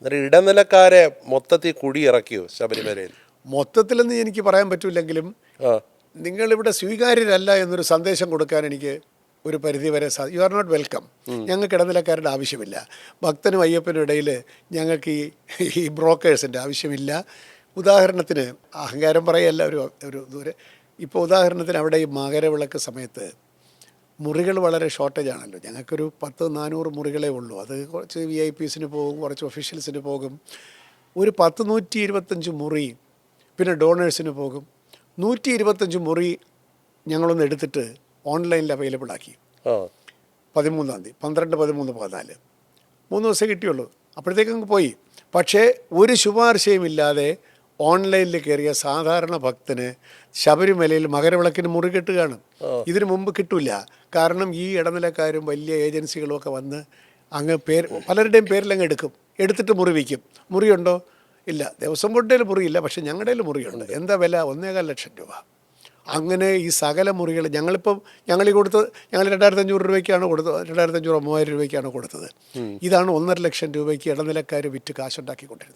അന്നേരം ഇടനിലക്കാരെ മൊത്തത്തിൽ കുടിയിറക്കിയോ ശബരിമലയിൽ? മൊത്തത്തിലെന്ന് എനിക്ക് പറയാൻ പറ്റില്ലെങ്കിലും ആ നിങ്ങളിവിടെ സ്വീകാര്യരല്ല എന്നൊരു സന്ദേശം കൊടുക്കാൻ എനിക്ക് ഒരു പരിധിവരെ യു ആർ നോട്ട് വെൽക്കം. ഞങ്ങൾക്ക് ഇടനിലക്കാരുടെ ആവശ്യമില്ല. ഭക്തനും അയ്യപ്പനും ഇടയിൽ ഞങ്ങൾക്ക് ഈ ബ്രോക്കേഴ്സിൻ്റെ ആവശ്യമില്ല. ഉദാഹരണത്തിന് അഹങ്കാരം പറയല്ല, ഒരു ദൂരെ ഇപ്പോൾ ഉദാഹരണത്തിന് അവിടെ ഈ മകരവിളക്ക് സമയത്ത് മുറികൾ വളരെ ഷോർട്ടേജ് ആണല്ലോ. ഞങ്ങൾക്കൊരു 400 മുറികളേ ഉള്ളൂ. അത് കുറച്ച് VIP പോകും, കുറച്ച് ഒഫീഷ്യൽസിന് പോകും. ഒരു 125 മുറി പിന്നെ ഡോണേഴ്സിന് പോകും. 125 മുറി ഞങ്ങളൊന്ന് എടുത്തിട്ട് ഓൺലൈനിൽ അവൈലബിൾ ആക്കി. 13-ാം തീയതി 12, 13, 14 3 ദിവസമേ കിട്ടിയുള്ളൂ. അപ്പോഴത്തേക്കും പോയി. പക്ഷേ ഒരു ശുപാർശയുമില്ലാതെ ഓൺലൈനിൽ കയറിയ സാധാരണ ഭക്തന് ശബരിമലയിൽ മകരവിളക്കിന് മുറി കിട്ടുകയാണ്. ഇതിനു മുമ്പ് കിട്ടില്ല. കാരണം ഈ ഇടനിലക്കാരും വലിയ ഏജൻസികളും ഒക്കെ വന്ന് അങ്ങ് പലരുടെയും പേരിലങ്ങ് എടുത്തിട്ട് മുറി വയ്ക്കും. മുറിയുണ്ടോ? ഇല്ല. ദേവസ്വം ബോർഡിൽ മുറിയില്ല, പക്ഷേ ഞങ്ങളുടെ മുറിയുണ്ട്. എന്താ വില? 1.25 ലക്ഷം രൂപ. അങ്ങനെ ഈ സകല മുറികൾ ഞങ്ങൾ 2,500 രൂപയ്ക്കാണ് കൊടുത്തത്. 2,500 3,000 രൂപയ്ക്കാണ് കൊടുത്തത്. ഇതാണ് 1.5 ലക്ഷം രൂപയ്ക്ക് ഇടനിലക്കാർ വിറ്റ് കാശുണ്ടാക്കിക്കൊണ്ടിരുന്നത്.